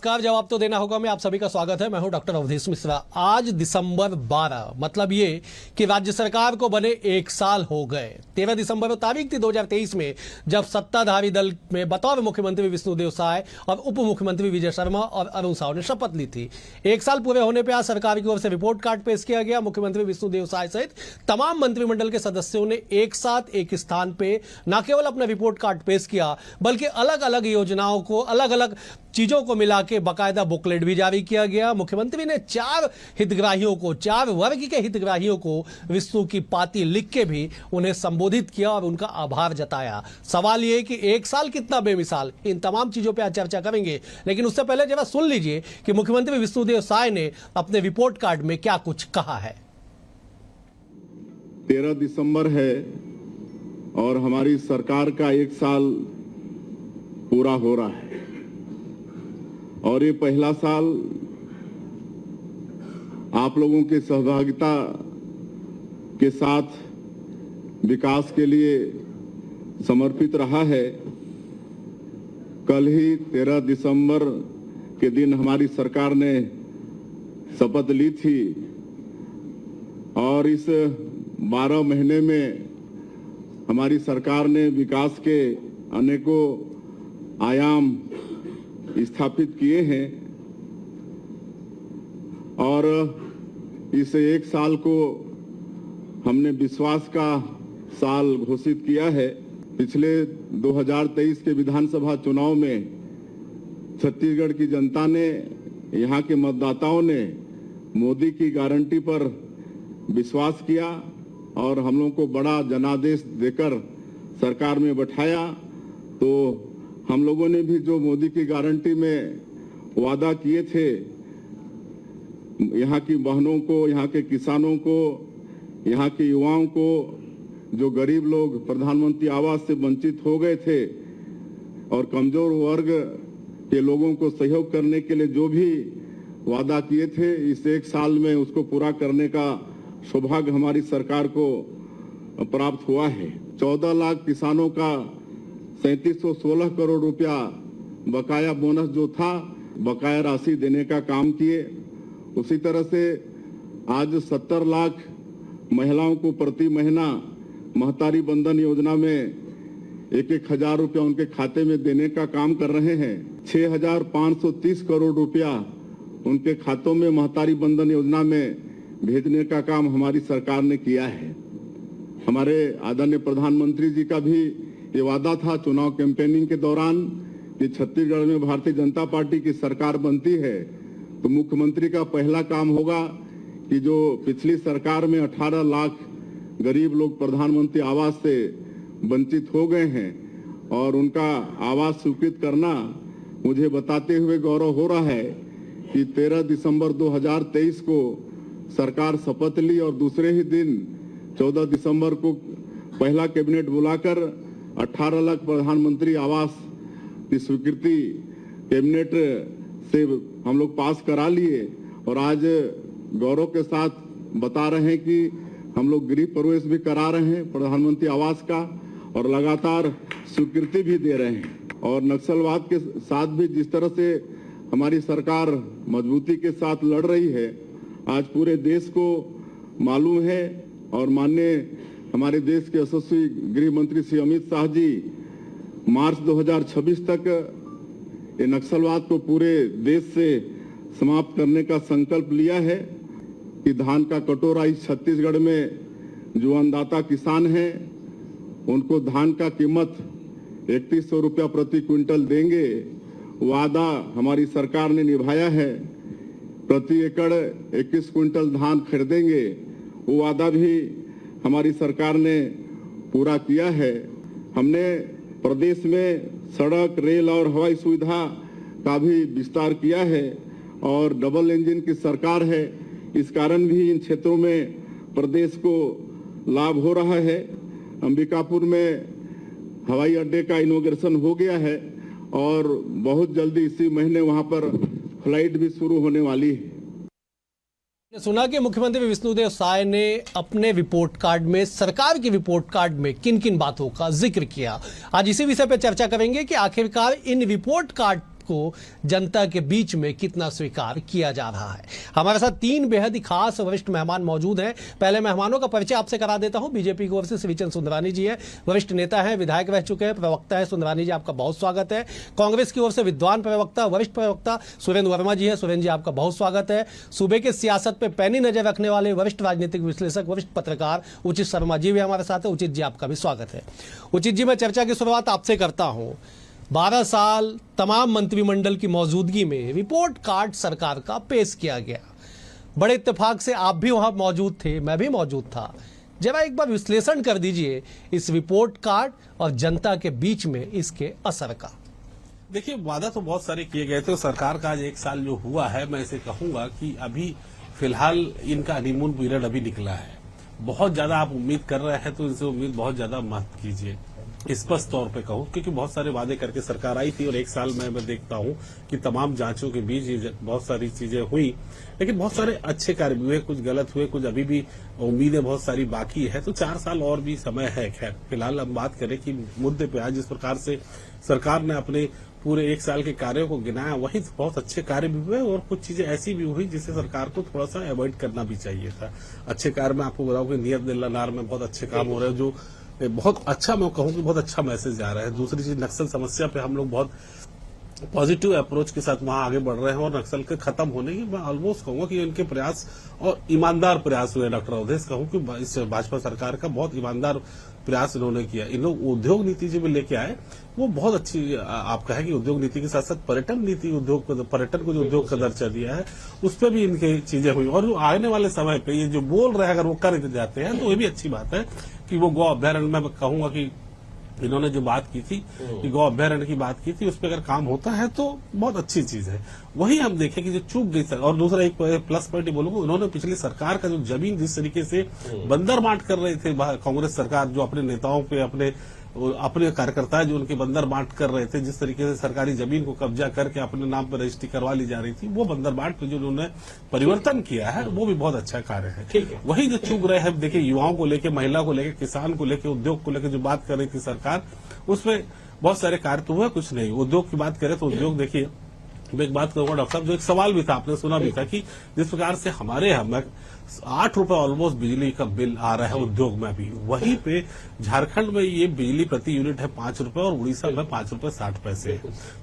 नमस्कार। जवाब तो देना होगा। मैं आप सभी का स्वागत है। मैं हूं डॉक्टर अवधेश मिश्रा। आज दिसंबर 12, मतलब ये कि राज्य सरकार को बने 1 साल हो गए। 13 दिसंबर को तारीख थी 2023 में, जब सत्ताधारी दल में बतौर मुख्यमंत्री विष्णुदेव साय और उप मुख्यमंत्री विजय शर्मा और अरुण साव ने शपथ ली थी। 1 साल पूरे होने पर आज सरकार की ओर से रिपोर्ट कार्ड पेश किया गया। मुख्यमंत्री विष्णुदेव साय सहित तमाम मंत्रिमंडल के सदस्यों ने एक साथ एक स्थान पे न केवल अपना रिपोर्ट कार्ड पेश किया, बल्कि अलग अलग योजनाओं को, अलग अलग चीजों को मिला के बाकायदा बुकलेट भी जारी किया गया। मुख्यमंत्री ने 4 हितग्राहियों को, 4 वर्ग के हितग्राहियों को विष्णु की पाती लिख के भी उन्हें संबोधित किया और उनका आभार जताया। सवाल यह कि 1 साल कितना बेमिसाल, इन तमाम चीजों पर आज चर्चा करेंगे। लेकिन उससे पहले जरा सुन लीजिए कि मुख्यमंत्री विष्णुदेव साय ने अपने रिपोर्ट कार्ड में क्या कुछ कहा है। 13 दिसंबर है और हमारी सरकार का 1 साल पूरा हो रहा है और ये पहला साल आप लोगों की सहभागिता के साथ विकास के लिए समर्पित रहा है। कल ही 13 दिसंबर के दिन हमारी सरकार ने शपथ ली थी और इस 12 महीने में हमारी सरकार ने विकास के अनेकों आयाम स्थापित किए हैं और इस 1 साल को हमने विश्वास का साल घोषित किया है। पिछले 2023 के विधानसभा चुनाव में छत्तीसगढ़ की जनता ने, यहाँ के मतदाताओं ने मोदी की गारंटी पर विश्वास किया और हम लोगों को बड़ा जनादेश देकर सरकार में बैठाया। तो हम लोगों ने भी जो मोदी की गारंटी में वादा किए थे, यहाँ की बहनों को, यहाँ के किसानों को, यहाँ के युवाओं को, जो गरीब लोग प्रधानमंत्री आवास से वंचित हो गए थे और कमजोर वर्ग के लोगों को सहयोग करने के लिए जो भी वादा किए थे, इस 1 साल में उसको पूरा करने का सौभाग्य हमारी सरकार को प्राप्त हुआ है। 14 लाख किसानों का 3716 करोड़ रुपया बकाया बोनस जो था, बकाया राशि देने का काम किए। उसी तरह से आज 70 लाख महिलाओं को प्रति महीना महतारी बंधन योजना में 1-1 हजार रुपया उनके खाते में देने का काम कर रहे हैं। 6530 करोड़ रुपया उनके खातों में महतारी बंधन योजना में भेजने का काम हमारी सरकार ने किया है। हमारे आदरणीय प्रधानमंत्री जी का भी ये वादा था चुनाव कैंपेनिंग के दौरान कि छत्तीसगढ़ में भारतीय जनता पार्टी की सरकार बनती है तो मुख्यमंत्री का पहला काम होगा कि जो पिछली सरकार में 18 लाख गरीब लोग प्रधानमंत्री आवास से वंचित हो गए हैं और उनका आवास स्वीकृत करना, मुझे बताते हुए गौरव हो रहा है कि 13 दिसंबर 2023 को सरकार शपथ ली और दूसरे ही दिन 14 दिसंबर को पहला कैबिनेट बुलाकर 18 लाख प्रधानमंत्री आवास की स्वीकृति कैबिनेट से हम लोग पास करा लिए और आज गौरव के साथ बता रहे हैं कि हम लोग गृह प्रवेश भी करा रहे हैं प्रधानमंत्री आवास का और लगातार स्वीकृति भी दे रहे हैं। और नक्सलवाद के साथ भी जिस तरह से हमारी सरकार मजबूती के साथ लड़ रही है, आज पूरे देश को मालूम है और माननीय हमारे देश के यशस्वी गृह मंत्री श्री अमित शाह जी मार्च 2026 तक ये नक्सलवाद को पूरे देश से समाप्त करने का संकल्प लिया है कि धान का कटोरा इस छत्तीसगढ़ में जो अन्नदाता किसान हैं उनको धान का कीमत 3100 रुपया प्रति क्विंटल देंगे। वादा हमारी सरकार ने निभाया है। प्रति एकड़ 21 क्विंटल धान खरीदेंगे, वो वादा भी हमारी सरकार ने पूरा किया है। हमने प्रदेश में सड़क, रेल और हवाई सुविधा का भी विस्तार किया है और डबल इंजन की सरकार है, इस कारण भी इन क्षेत्रों में प्रदेश को लाभ हो रहा है। अंबिकापुर में हवाई अड्डे का इनॉग्रेशन हो गया है और बहुत जल्दी इसी महीने वहां पर फ्लाइट भी शुरू होने वाली है। सुना कि मुख्यमंत्री विष्णुदेव साय ने अपने रिपोर्ट कार्ड में, सरकार की रिपोर्ट कार्ड में किन किन बातों का जिक्र किया। आज इसी विषय पर चर्चा करेंगे कि आखिरकार इन रिपोर्ट कार्ड को जनता के बीच में कितना स्वीकार किया जा रहा है। हमारे साथ तीन बेहद ही खास वरिष्ठ मेहमान मौजूद हैं। पहले मेहमानों का परिचय आपसे करा देता हूं। बीजेपी की ओर से श्रीचंद सुंदरानी जी हैं, वरिष्ठ नेता हैं, विधायक रह चुके हैं, प्रवक्ता है। सुंदरानी जी आपका बहुत स्वागत है। कांग्रेस की ओर से विद्वान प्रवक्ता, वरिष्ठ प्रवक्ता सुरेंद्र वर्मा जी है। सुरेंद्र जी आपका बहुत स्वागत है। सूबे के सियासत पे पैनी नजर रखने वाले वरिष्ठ राजनीतिक विश्लेषक, वरिष्ठ पत्रकार उचित शर्मा जी भी हमारे साथ है। उचित जी आपका भी स्वागत है। उचित जी, मैं चर्चा की शुरुआत आपसे करता हूं। 12 साल तमाम मंत्रिमंडल की मौजूदगी में रिपोर्ट कार्ड सरकार का पेश किया गया। बड़े इत्तेफाक से आप भी वहां मौजूद थे, मैं भी मौजूद था। जरा एक बार विश्लेषण कर दीजिए इस रिपोर्ट कार्ड और जनता के बीच में इसके असर का। देखिए, वादा तो बहुत सारे किए गए थे। सरकार का आज 1 साल जो हुआ है, मैं इसे कहूंगा कि अभी फिलहाल इनका हनीमून पीरियड अभी निकला है। बहुत ज्यादा आप उम्मीद कर रहे हैं तो इनसे उम्मीद बहुत ज्यादा मत कीजिए, स्पष्ट तौर पे कहूं, क्योंकि बहुत सारे वादे करके सरकार आई थी और 1 साल में मैं देखता हूं कि तमाम जांचों के बीच ये बहुत सारी चीजें हुई, लेकिन बहुत सारे अच्छे कार्य भी हुए, कुछ गलत हुए, कुछ अभी भी उम्मीदें बहुत सारी बाकी है। तो 4 साल और भी समय है। खैर, फिलहाल हम बात करें कि मुद्दे पे आज जिस प्रकार से सरकार ने अपने पूरे 1 साल के कार्यों को गिनाया, वही बहुत अच्छे कार्य भी हुए और कुछ चीजें ऐसी भी हुई जिसे सरकार को थोड़ा सा अवॉइड करना भी चाहिए था। अच्छे कार्य में आपको बताऊं कि नियत दिल्लानार में बहुत अच्छे काम हो रहे हैं, जो बहुत अच्छा, मैं कहूं कि बहुत अच्छा मैसेज आ रहा है। दूसरी चीज, नक्सल समस्या पे हम लोग बहुत पॉजिटिव अप्रोच के साथ वहां आगे बढ़ रहे हैं और नक्सल के खत्म होने की मैं ऑलमोस्ट कहूंगा कि इनके प्रयास और ईमानदार प्रयास हुए। डॉक्टर अवधेश कहूं कि इस भाजपा सरकार का बहुत ईमानदार प्रयास इन्होंने किया। इन लोग उद्योग नीति जो भी लेके आए वो बहुत अच्छी, आप कहें कि उद्योग नीति के साथ साथ पर्यटन नीति, पर्यटन को जो उद्योग का दर्जा दिया है उस पर भी इनकी चीजें हुई। और जो आने वाले समय पे ये जो बोल रहे हैं, अगर वो कर जाते हैं तो ये भी अच्छी बात है कि वो गौ अभ्यारण्य में कहूंगा कि इन्होंने जो बात की थी कि गौ अभ्यारण्य की बात की थी, उस पर अगर काम होता है तो बहुत अच्छी चीज है। वही हम देखें कि जो चूक गई सर, और दूसरा एक प्लस पॉइंट बोलूंगा, उन्होंने पिछली सरकार का जो जमीन जिस तरीके से बंदर बांट कर रहे थे कांग्रेस सरकार, जो अपने नेताओं पे अपने कार्यकर्ता जो उनके बंदर बांट कर रहे थे, जिस तरीके से सरकारी जमीन को कब्जा करके अपने नाम पर रजिस्ट्री करवा ली जा रही थी, वो बंदर बांट पे जो उन्होंने परिवर्तन किया है वो भी बहुत अच्छा कार्य है। वही जो चूक रहे हैं, देखिए युवाओं को लेकर, महिला को लेकर, किसान को लेकर, उद्योग को लेकर जो बात कर रही थी सरकार, उसमें बहुत सारे कार्य तो हुए, कुछ नहीं। उद्योग की बात करें तो उद्योग, देखिए मैं एक बात कहूंगा डॉक्टर साहब, जो एक सवाल भी था, आपने सुना भी था कि जिस प्रकार से हमारे यहाँ 8 रुपए ऑलमोस्ट बिजली का बिल आ रहा है उद्योग में भी, वहीं पे झारखंड में ये बिजली प्रति यूनिट है 5 रुपए और उड़ीसा में 5 रुपए 60 पैसे।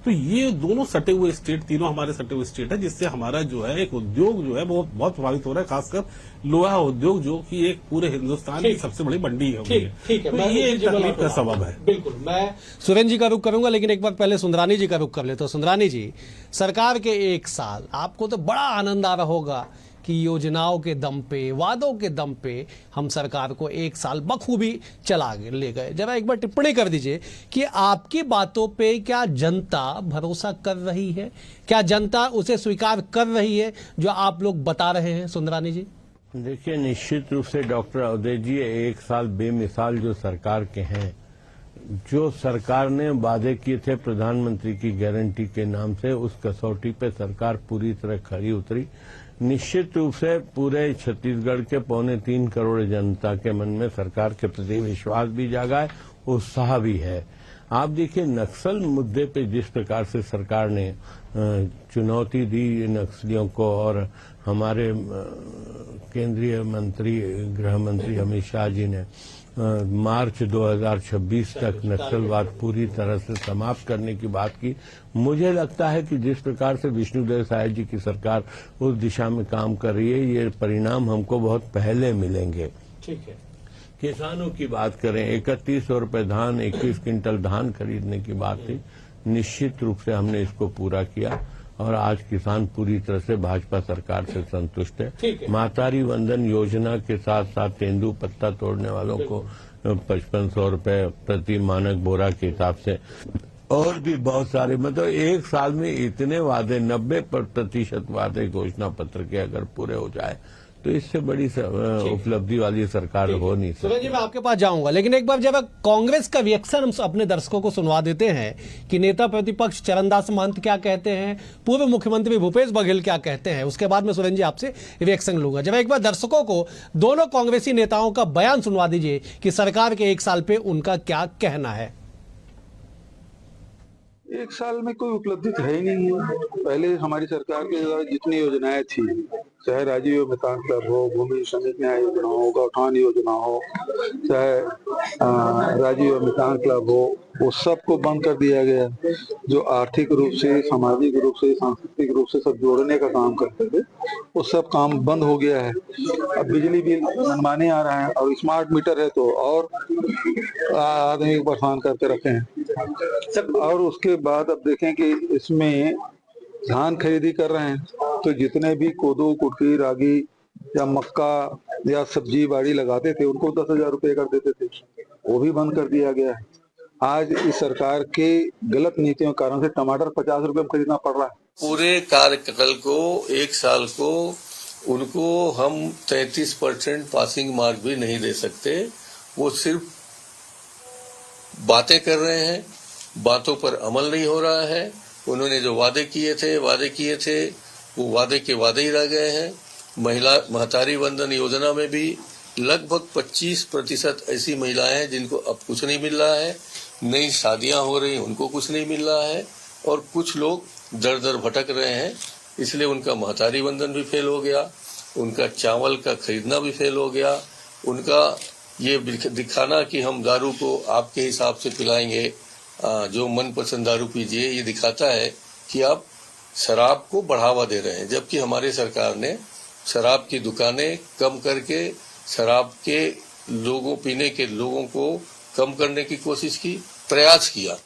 तो ये दोनों सटे हुए स्टेट, तीनों हमारे सटे हुए स्टेट है, जिससे हमारा जो है एक उद्योग जो है वो बहुत प्रभावित हो रहा है, खासकर लोहा उद्योग जो कि एक पूरे हिंदुस्तान की सबसे बड़ी मंडी है। तो ये एक तकलीफ का सबब है। बिल्कुल, मैं सुरेंद्र जी का रुख करूंगा, लेकिन एक बार पहले सुंदरानी जी का रुख कर ले। तो सुंदरानी जी, सरकार के 1 साल आपको तो बड़ा आनंद आ रहा होगा कि योजनाओं के दम पे, वादों के दम पे हम सरकार को 1 साल बखूबी चला ले गए। जरा एक बार टिप्पणी कर दीजिए कि आपकी बातों पे क्या जनता भरोसा कर रही है? क्या जनता उसे स्वीकार कर रही है जो आप लोग बता रहे हैं? सुंदरानी जी, देखिए, निश्चित रूप से डॉक्टर अवधेश जी 1 साल बेमिसाल जो सरकार के हैं, जो सरकार ने वादे किए थे प्रधानमंत्री की गारंटी के नाम से, उस कसौटी पे सरकार पूरी तरह खरी उतरी। निश्चित रूप से पूरे छत्तीसगढ़ के 2.25 करोड़ जनता के मन में सरकार के प्रति विश्वास भी जागा है, उत्साह भी है। आप देखिए, नक्सल मुद्दे पे जिस प्रकार से सरकार ने चुनौती दी नक्सलियों को, और हमारे केंद्रीय मंत्री, गृह मंत्री अमित शाह जी ने मार्च 2026 तक नक्सलवाद पूरी तरह से समाप्त करने की बात की। मुझे लगता है कि जिस प्रकार से विष्णुदेव साय जी की सरकार उस दिशा में काम कर रही है, ये परिणाम हमको बहुत पहले मिलेंगे। ठीक है। किसानों की बात करें, 3100 रुपए धान, 21 क्विंटल धान खरीदने की बात थी। निश्चित रूप से हमने इसको पूरा किया और आज किसान पूरी तरह से भाजपा सरकार से संतुष्ट है। मातारी वंदन योजना के साथ साथ तेंदू पत्ता तोड़ने वालों को 5500 रुपए प्रति मानक बोरा के हिसाब से, और भी बहुत सारे, मतलब 1 साल में इतने वादे, 90% वादे घोषणा पत्र के अगर पूरे हो जाए तो इससे बड़ी उपलब्धि वाली सरकार हो नहीं सकती। सुरेंद्र जी, मैं आपके पास जाऊंगा, लेकिन एक बार जब कांग्रेस का रिएक्शन हम अपने दर्शकों को सुनवा देते हैं कि नेता प्रतिपक्ष चरणदास महंत क्या कहते हैं, पूर्व मुख्यमंत्री भूपेश बघेल क्या कहते हैं, उसके बाद में सुरेंद्र जी आपसे रिएक्शन लूंगा। जब एक बार दर्शकों को दोनों कांग्रेसी नेताओं का बयान सुनवा दीजिए कि सरकार के 1 साल पे उनका क्या कहना है। एक साल में कोई उपलब्धि तो है ही नहीं है। पहले हमारी सरकार के द्वारा जितनी योजनाएं थी, चाहे राजीव मितान क्लब हो, भूमि श्रमिक न्याय योजना हो, गौठान योजना हो, चाहे राजीव मितान क्लब हो, वो सबको बंद कर दिया गया। जो आर्थिक रूप से, सामाजिक रूप से, सांस्कृतिक रूप से सब जोड़ने का काम करते थे, वो सब काम बंद हो गया है। अब बिजली बिल मनमाने आ रहा है और स्मार्ट मीटर है तो और आदमी को परेशान करके रखे हैं। और उसके बाद अब देखें कि इसमें धान खरीदी कर रहे हैं तो जितने भी कोदो, कुटकी, रागी या मक्का या सब्जी बाड़ी लगाते थे उनको 10,000 रुपये कर देते थे, वो भी बंद कर दिया गया है। आज इस सरकार के गलत नीतियों के कारण से टमाटर 50 रुपये में खरीदना पड़ रहा है। पूरे कार्यकाल को, एक साल को उनको हम 33% पासिंग मार्क भी नहीं दे सकते। वो सिर्फ बातें कर रहे हैं, बातों पर अमल नहीं हो रहा है। उन्होंने जो वादे किए थे वो वादे के वादे ही रह गए हैं। महिला महतारी वंदन योजना में भी लगभग 25% ऐसी महिलाएं हैं जिनको अब कुछ नहीं मिल रहा है। नई शादियां हो रही, उनको कुछ नहीं मिल रहा है और कुछ लोग दर दर भटक रहे हैं। इसलिए उनका महतारी वंदन भी फेल हो गया, उनका चावल का खरीदना भी फेल हो गया। उनका ये दिखाना कि हम दारू को आपके हिसाब से पिलाएंगे, जो मनपसंद दारू पीजिए, ये दिखाता है कि आप शराब को बढ़ावा दे रहे हैं। जबकि हमारी सरकार ने शराब की दुकानें कम करके शराब के लोगों, पीने के लोगों को कम करने की कोशिश की, प्रयास किया।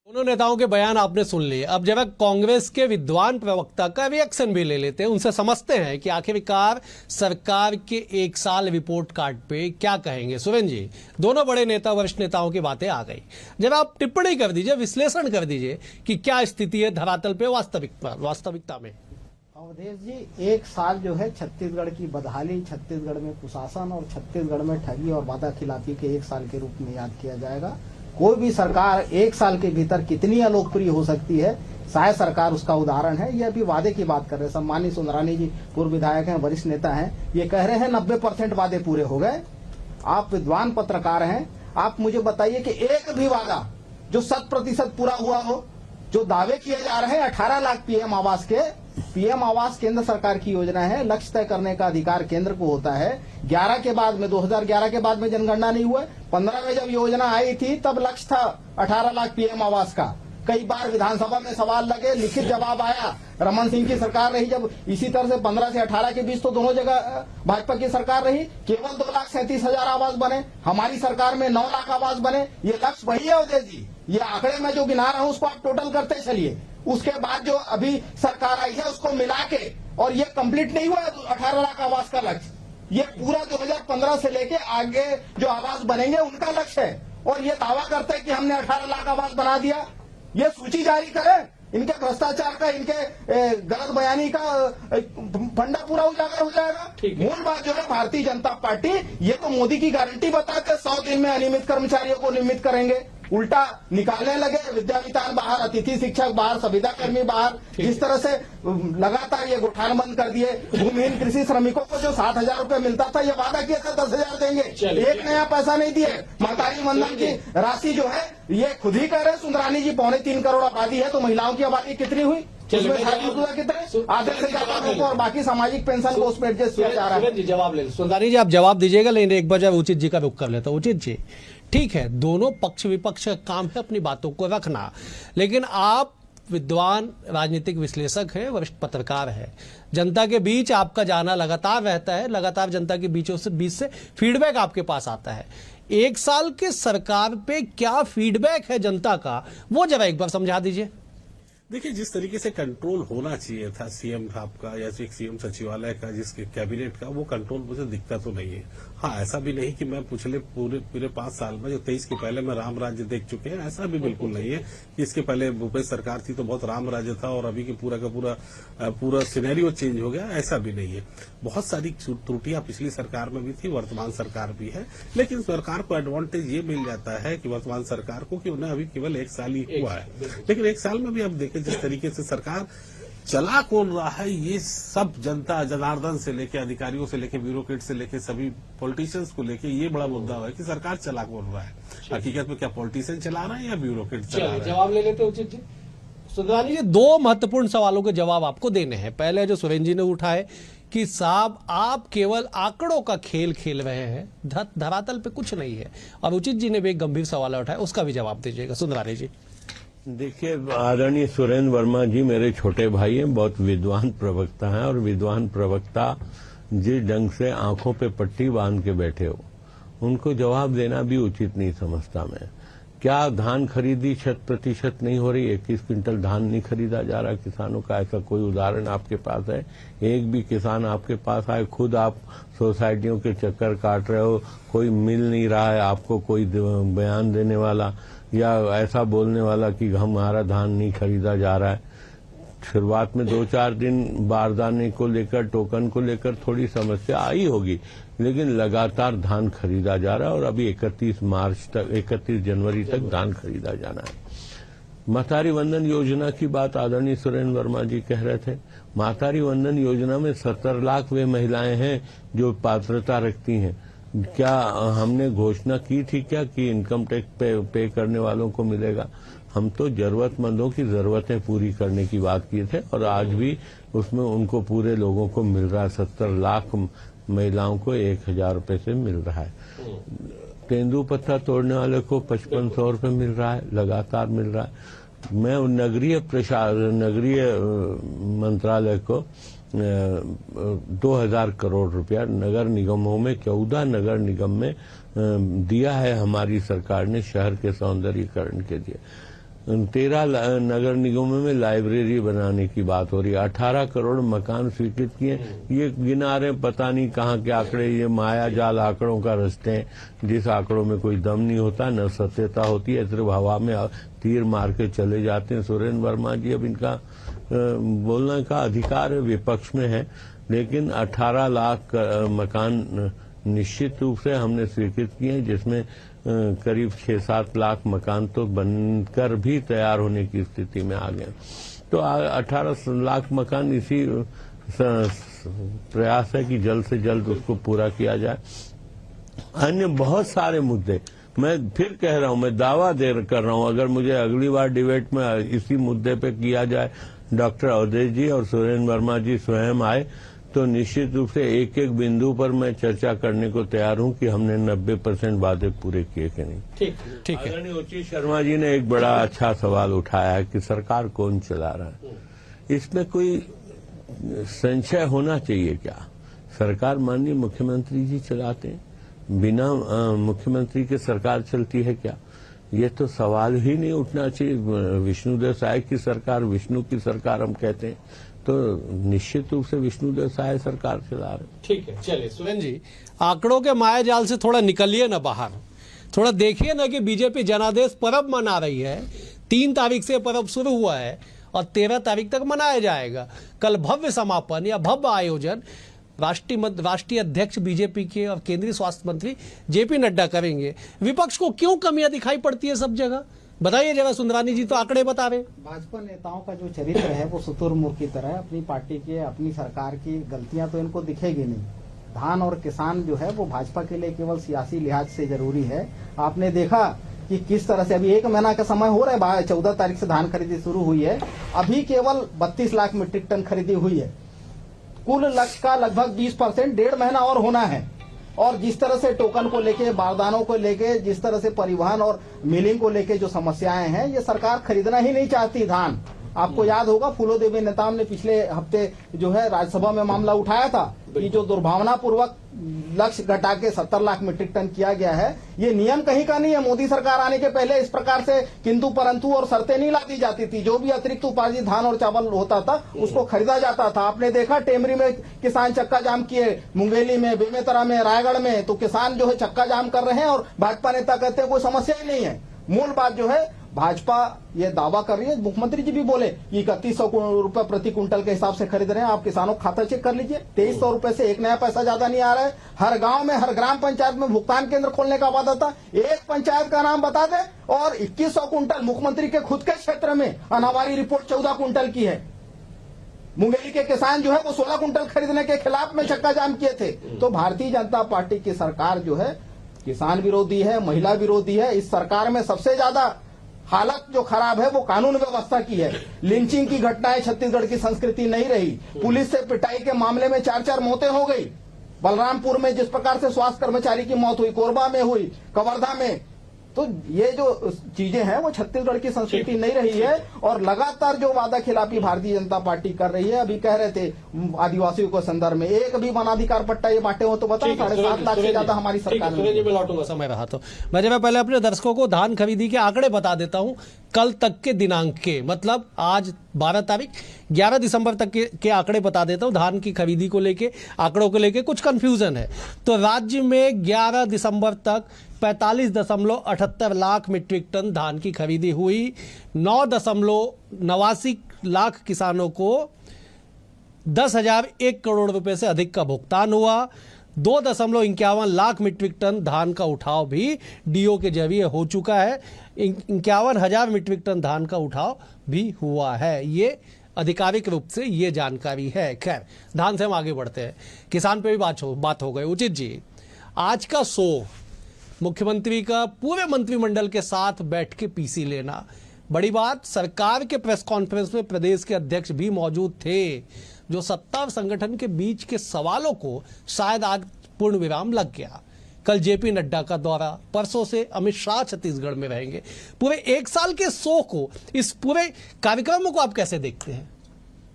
दोनों नेताओं के बयान आपने सुन लिए। अब जब कांग्रेस के विद्वान प्रवक्ता का रिएक्शन भी ले लेते हैं, उनसे समझते हैं कि आखिरकार सरकार के एक साल रिपोर्ट कार्ड पे क्या कहेंगे। सुरेंद्र जी, दोनों बड़े नेता, वरिष्ठ नेताओं की बातें आ गई। जब आप टिप्पणी कर दीजिए, विश्लेषण कर दीजिए कि क्या स्थिति है धरातल पे वास्तविकता में। अवधेश जी, एक साल जो है छत्तीसगढ़ की बदहाली, छत्तीसगढ़ में कुशासन और छत्तीसगढ़ में ठगी और वादा खिलाफी के एक साल के रूप में याद किया जाएगा। कोई भी सरकार एक साल के भीतर कितनी अलोकप्रिय हो सकती है, शायद सरकार उसका उदाहरण है। ये अभी वादे की बात कर रहे हैं। सम्मानीय सुंदरानी जी पूर्व विधायक हैं, वरिष्ठ नेता हैं, ये कह रहे हैं 90% वादे पूरे हो गए। आप विद्वान पत्रकार हैं, आप मुझे बताइए कि एक भी वादा जो 100% पूरा हुआ हो। जो दावे किए जा रहे हैं 18 लाख पीएम आवास के, पीएम आवास केंद्र सरकार की योजना है, लक्ष्य तय करने का अधिकार केंद्र को होता है। 11 के बाद में, 2011 के बाद में जनगणना नहीं हुआ। 15 में जब योजना आई थी तब लक्ष्य था 18 लाख पीएम आवास का। कई बार विधानसभा में सवाल लगे, लिखित जवाब आया। रमन सिंह की सरकार रही जब, इसी तरह से 15 से 18 के बीच तो दोनों जगह भाजपा की सरकार रही, केवल 2,37,000 आवास बने। हमारी सरकार में 9 लाख आवास बने। ये लक्ष्य वही है उदय जी। ये आंकड़े में जो गिना रहा हूं उसको आप टोटल करते चलिए। उसके बाद जो अभी सरकार आई है उसको मिला के, और ये कंप्लीट नहीं हुआ 18 लाख आवास का लक्ष्य। ये पूरा 2015 से लेके आगे जो आवास बनेंगे उनका लक्ष्य है। और ये दावा करते हैं कि हमने 18 लाख आवास बना दिया। ये सूची जारी करें। इनके भ्रष्टाचार का, इनके गलत बयानी का फंडा पूरा उजागर हो जाएगा। मूल बात जो है, भारतीय जनता पार्टी ये तो मोदी की गारंटी बताते 100 दिन में अनियमित कर्मचारियों को नियमित करेंगे, उल्टा निकालने लगे। विद्यावितान बाहर, अतिथि शिक्षक बाहर, संविदा कर्मी बाहर। जिस तरह से लगातार ये गौठान बंद कर दिए। भूमिहीन कृषि श्रमिकों को जो 7,000 रुपए मिलता था, ये वादा किया था 10,000 देंगे, एक नया पैसा नहीं दिए। महतारी वंदन की राशि जो है, ये खुद ही कह रहे सुंदरानी जी, 3.25 करोड़ आबादी है तो महिलाओं की आबादी कितनी हुई? उसमें कितने? आधे से ज्यादा लोगों और बाकी सामाजिक पेंशन को उसमें एडजस्ट किया जा रहा है। जवाब ले, सुंदरानी जी आप जवाब दीजिएगा, लेकिन एक बार उचित जी का रुख कर लेता हूं। उचित जी, ठीक है, दोनों पक्ष विपक्ष का काम है अपनी बातों को रखना, लेकिन आप विद्वान राजनीतिक विश्लेषक हैं, वरिष्ठ पत्रकार हैं, जनता के बीच आपका जाना लगातार रहता है, लगातार जनता के बीच से फीडबैक आपके पास आता है। एक साल के सरकार पे क्या फीडबैक है जनता का, वो जरा एक बार समझा दीजिए। देखिए, जिस तरीके से कंट्रोल होना चाहिए था सीएम साहब का या सीएम सचिवालय का, जिसके कैबिनेट का, वो कंट्रोल मुझे दिखता तो नहीं है। हाँ, ऐसा भी नहीं कि मैं पिछले पूरे 5 साल में, जो 23 के पहले में राम राज्य देख चुके हैं, ऐसा भी बिल्कुल नहीं है। इसके पहले भूपेश सरकार थी तो बहुत राम राज्य था और अभी के पूरा का पूरा सिनेरियो चेंज हो गया, ऐसा भी नहीं है। बहुत सारी त्रुटियां पिछली सरकार में भी थी, वर्तमान सरकार भी है, लेकिन सरकार को एडवांटेज ये मिल जाता है कि वर्तमान सरकार को कि उन्हें अभी केवल 1 साल ही हुआ है। लेकिन 1 साल में भी अब देखें जिस तरीके से सरकार चला कौन रहा है, ये सब जनता जनार्दन से लेके अधिकारियों से लेके ब्यूरोक्रेट से लेके सभी पॉलिटिशियंस को लेके ये बड़ा मुद्दा है कि सरकार चला कौन रहा है। हकीकत में क्या पॉलिटिशियन चला रहा है या ब्यूरोक्रेट चला रहा है? जवाब ले लेते उचित जी। सुंदरानी जी, दो महत्वपूर्ण सवालों के जवाब आपको देने हैं। पहले जो सुरेंद्र जी ने उठाए कि साहब आप केवल आंकड़ों का खेल खेल रहे हैं, धरातल पे कुछ नहीं है, और उचित जी ने भी एक गंभीर सवाल उठाया, उसका भी जवाब दीजिएगा सुंदरानी जी। देखिए, आदरणीय सुरेंद्र वर्मा जी मेरे छोटे भाई हैं, बहुत विद्वान प्रवक्ता हैं, और विद्वान प्रवक्ता जिस ढंग से आंखों पे पट्टी बांध के बैठे हो, उनको जवाब देना भी उचित नहीं समझता मैं। क्या धान खरीदी 100% नहीं हो रही? 21 क्विंटल धान नहीं खरीदा जा रहा किसानों का? ऐसा कोई उदाहरण आपके पास है? एक भी किसान आपके पास आए? खुद आप सोसाइटियों के चक्कर काट रहे हो, कोई मिल नहीं रहा है आपको, कोई बयान देने वाला या ऐसा बोलने वाला कि हमारा धान नहीं खरीदा जा रहा है। शुरुआत में 2-4 दिन बारदाने को लेकर, टोकन को लेकर थोड़ी समस्या आई होगी, लेकिन लगातार धान खरीदा जा रहा है और अभी 31 जनवरी तक धान खरीदा जाना है। मातारी वंदन योजना की बात आदरणीय सुरेंद्र वर्मा जी कह रहे थे। मातारी वंदन योजना में 70 लाख वे महिलाएं हैं जो पात्रता रखती हैं। क्या हमने घोषणा की थी क्या कि इनकम टैक्स पे करने वालों को मिलेगा? हम तो जरूरतमंदों की जरूरतें पूरी करने की बात किए थे और आज भी उसमें उनको पूरे लोगों को मिल रहा है। 70 लाख महिलाओं को 1000 रुपए से मिल रहा है। तेंदुपत्ता तोड़ने वाले को 5500 रुपए मिल रहा है, लगातार मिल रहा है। मैं नगरीय मंत्रालय को 2000 करोड़ रुपया नगर निगमों में, 14 नगर निगम में दिया है हमारी सरकार ने शहर के सौंदर्यीकरण के लिए। 13 नगर निगमों में लाइब्रेरी बनाने की बात हो रही है। 18 करोड़ मकान स्वीकृत किए। ये गिना रहे, पता नहीं कहाँ के आंकड़े, ये माया जाल आंकड़ों का रस्ते हैं जिस आंकड़ों में कोई दम नहीं होता, न सत्यता होती है, सिर्फ हवा में तीर मार के चले जाते हैं। सुरेंद्र वर्मा जी, अब इनका बोलने का अधिकार है, विपक्ष में है, लेकिन 18 लाख मकान निश्चित रूप से हमने स्वीकृत किए हैं, जिसमें करीब 6-7 लाख मकान तो बनकर भी तैयार होने की स्थिति में आ गए। तो 18 लाख मकान इसी प्रयास है कि जल्द से जल्द उसको पूरा किया जाए। अन्य बहुत सारे मुद्दे, मैं फिर कह रहा हूं, मैं दावा कर रहा हूं, अगर मुझे अगली बार डिबेट में इसी मुद्दे पे किया जाए, डॉक्टर अवधेश जी और सुरेंद्र वर्मा जी स्वयं आए, तो निश्चित रूप से एक एक बिंदु पर मैं चर्चा करने को तैयार हूं कि हमने 90% वादे पूरे किए कि नहीं। ठीक है। आदरणीय उचित शर्मा जी ने एक बड़ा अच्छा सवाल उठाया है कि सरकार कौन चला रहा है। इसमें कोई संशय होना चाहिए क्या? सरकार माननीय मुख्यमंत्री जी चलाते हैं, बिना मुख्यमंत्री के सरकार चलती है क्या? ये तो सवाल ही नहीं उठना चाहिए। विष्णुदेव साय की सरकार, विष्णु की सरकार हम कहते हैं, तो निश्चित रूप से विष्णुदेव साय सरकार चला रहे। ठीक है, चलिए सुरेंद्र जी, आंकड़ों के माया जाल से थोड़ा निकलिए ना बाहर, थोड़ा देखिए ना कि बीजेपी जनादेश पर्व मना रही है। 3 तारीख से पर्व शुरू हुआ है और 13 तारीख तक मनाया जाएगा। कल भव्य समापन या भव्य आयोजन राष्ट्रीय अध्यक्ष बीजेपी के और केंद्रीय स्वास्थ्य मंत्री जेपी नड्डा करेंगे। विपक्ष को क्यों कमियां दिखाई पड़ती है सब जगह? बताइए जरा सुंदरानी जी, तो आंकड़े बता रहे। भाजपा नेताओं का जो चरित्र है वो शुतुरमुर्ग की तरह है। अपनी पार्टी के, अपनी सरकार की गलतियां तो इनको दिखेगी नहीं। धान और किसान जो है वो भाजपा के लिए केवल सियासी लिहाज से जरूरी है। आपने देखा कि किस तरह से अभी 1 महीना का समय हो रहा है, 14 तारीख से धान खरीदी शुरू हुई है, अभी केवल 32 लाख मीट्रिक टन खरीदी हुई है। कुल लक्ष्य का लगभग 20%, 1.5 महीना और होना है। और जिस तरह से टोकन को लेके, बारदानों को लेके, जिस तरह से परिवहन और मिलिंग को लेके जो समस्याएं हैं, ये सरकार खरीदना ही नहीं चाहती धान। आपको याद होगा फूलो देवी नेताम ने पिछले हफ्ते जो है राज्यसभा में मामला उठाया था कि जो दुर्भावनापूर्वक लक्ष्य घटा के 70 लाख मीट्रिक टन किया गया है, ये नियम कहीं का नहीं है। मोदी सरकार आने के पहले इस प्रकार से किंतु परंतु और शर्तें नहीं लादी जाती थी। जो भी अतिरिक्त उपार्जित धान और चावल होता था उसको खरीदा जाता था। आपने देखा टेमरी में किसान चक्का जाम किए, मुंगेली में, बेमेतरा में, रायगढ़ में, तो किसान जो है चक्का जाम कर रहे हैं और भाजपा नेता कहते हैं कोई समस्या ही नहीं है। मूल बात जो है, भाजपा ये दावा कर रही है, मुख्यमंत्री जी भी बोले कि 3100 रुपए प्रति कुंटल के हिसाब से खरीद रहे हैं। आप किसानों का खाता चेक कर लीजिए, 2300 रुपए से 1 नया पैसा ज्यादा नहीं आ रहा है। हर गांव में, हर ग्राम पंचायत में भुगतान केंद्र खोलने का वादा था। एक पंचायत का नाम बता दे और 2100 कुंटल मुख्यमंत्री के खुद के क्षेत्र में अनावारी रिपोर्ट 14 कुंटल की है। मुंगेली के किसान जो है वो 16 कुंटल खरीदने के खिलाफ में चक्का जाम किए थे। तो भारतीय जनता पार्टी की सरकार जो है किसान विरोधी है, महिला विरोधी है। इस सरकार में सबसे ज्यादा हालत जो खराब है वो कानून व्यवस्था की है। लिंचिंग की घटनाएं छत्तीसगढ़ की संस्कृति नहीं रही। पुलिस से पिटाई के मामले में 4-4 मौतें हो गई। बलरामपुर में जिस प्रकार से स्वास्थ्य कर्मचारी की मौत हुई, कोरबा में हुई, कवर्धा में, तो ये जो चीजें हैं वो छत्तीसगढ़ की संस्कृति नहीं रही है। और लगातार जो वादा खिलाफी भारतीय जनता पार्टी कर रही है, अभी कह रहे थे आदिवासियों को संदर्भ में एक भी वनाधिकार पट्टा ये बांटे हो तो बताओ, 7.5 लाख से ज्यादा हमारी सरकार ने। मैं लौटूंगा, समय रहा तो मैं पहले अपने दर्शकों को धान खरीदी के आंकड़े बता देता हूं, कल तक के दिनांक के, मतलब आज 12 तारीख, 11 दिसंबर तक के आंकड़े बता देता हूं। धान की खरीदी को लेके, आंकड़ों को लेके कुछ कंफ्यूजन है। तो राज्य में 11 दिसंबर तक 45.78 लाख मीट्रिक टन धान की खरीदी हुई। 9.89 लाख किसानों को 10,001 करोड़ रुपए से अधिक का भुगतान हुआ। 2.51 लाख मीट्रिक टन धान का उठाव भी डीओ के जरिए हो चुका है। 51,000 मीट्रिक टन धान का उठाव भी हुआ है। ये आधिकारिक रूप से ये जानकारी है। खैर, धान से हम आगे बढ़ते हैं, किसान पे भी बात हो गई। उचित जी, आज का मुख्यमंत्री का पूरे मंत्रिमंडल के साथ बैठ के पीसी लेना बड़ी बात। सरकार के प्रेस कॉन्फ्रेंस में प्रदेश के अध्यक्ष भी मौजूद थे। जो सत्ता और संगठन के बीच के सवालों को शायद आज पूर्ण विराम लग गया। कल जेपी नड्डा का दौरा, परसों से अमित शाह छत्तीसगढ़ में रहेंगे। पूरे 1 साल के को, इस पूरे कार्यक्रम को आप कैसे देखते हैं?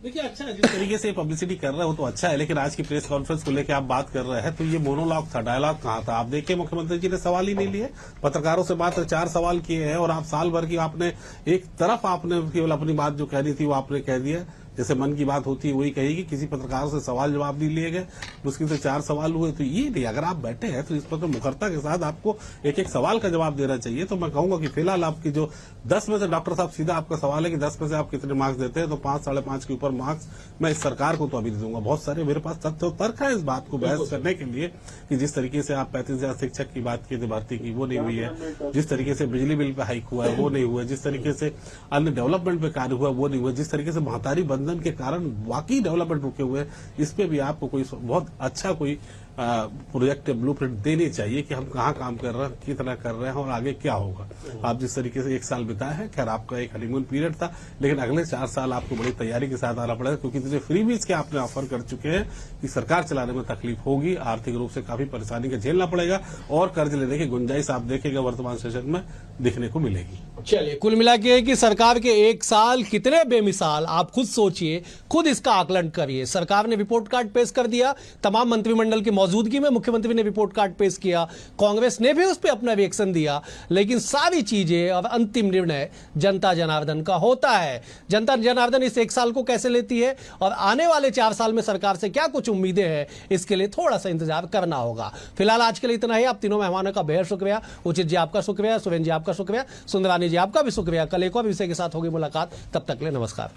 देखिए, अच्छा है, जिस तरीके से पब्लिसिटी कर रहे हो तो अच्छा है, लेकिन आज की प्रेस कॉन्फ्रेंस को लेकर आप बात कर रहे हैं तो ये मोनोलॉग था, डायलॉग कहाँ था? आप देखिए, मुख्यमंत्री जी ने सवाल ही नहीं लिए, पत्रकारों से बात 4 सवाल किए हैं और आप साल भर की आपने एक तरफ आपने केवल अपनी बात जो कहनी थी वो आपने कह दिया। जैसे मन की बात होती है वही कहेगी, किसी पत्रकार से सवाल जवाब नहीं लिए गए, मुश्किल से 4 सवाल हुए। तो ये नहीं, अगर आप बैठे हैं तो इस पर तो मुखरता के साथ आपको एक एक सवाल का जवाब देना चाहिए। तो मैं कहूंगा कि फिलहाल आपकी जो 10 में से, डॉक्टर साहब सीधा आपका सवाल है कि 10 में से आप कितने मार्क्स देते हैं, तो 5-5.5 के ऊपर मार्क्स मैं इस सरकार को तो अभी नहीं दूंगा। बहुत सारे मेरे पास तथ्य तर्क है इस बात को बहस करने के लिए कि जिस तरीके से आप 35,000 शिक्षक की बात की थी भर्ती की, वो नहीं हुई है। जिस तरीके से बिजली बिल पे हाइक हुआ है वो नहीं हुआ है। जिस तरीके से अन्य डेवलपमेंट पे कार्य हुआ वो नहीं हुआ। जिस तरीके से महतारी बंधन के कारण वाकई डेवलपमेंट रुके हुए हैं, इस पे भी आपको कोई बहुत अच्छा कोई प्रोजेक्ट ब्लूप्रिंट देनी चाहिए कि हम कहाँ काम कर रहे हैं, कितना कर रहे हैं और आगे क्या होगा। आप जिस तरीके से 1 साल बिताए हैं, खैर आपका एक हनीमून पीरियड था, लेकिन अगले 4 साल आपको बड़ी तैयारी के साथ आना पड़ेगा, क्योंकि इतने फ्रीबीज के आपने ऑफर कर चुके हैं कि सरकार चलाने में तकलीफ होगी, आर्थिक रूप से काफी परेशानी का झेलना पड़ेगा और कर्ज लेने की गुंजाइश आप देखेगा वर्तमान सेशन में दिखने को मिलेगी। चलिए, कुल मिला के कि सरकार के 1 साल कितने बेमिसाल, आप खुद सोचिए, खुद इसका आकलन करिए। सरकार ने रिपोर्ट कार्ड पेश कर दिया, तमाम मंत्रिमंडल की मौजूदगी में मुख्यमंत्री ने रिपोर्ट कार्ड पेश किया, कांग्रेस ने भी उस पर अपना रिएक्शन दिया, लेकिन सारी चीजें और अंतिम निर्णय जनता जनार्दन का होता है। जनता जनार्दन इस 1 साल को कैसे लेती है और आने वाले 4 साल में सरकार से क्या कुछ उम्मीदें हैं, इसके लिए थोड़ा सा इंतजार करना होगा। फिलहाल आज के लिए इतना ही। आप तीनों मेहमानों का बेहद शुक्रिया। उचित जी आपका शुक्रिया, सुरेंद्र जी आपका शुक्रिया, सुंदरानी जी आपका भी शुक्रिया। कल एक और विषय के साथ होगी मुलाकात, तब तक के लिए नमस्कार।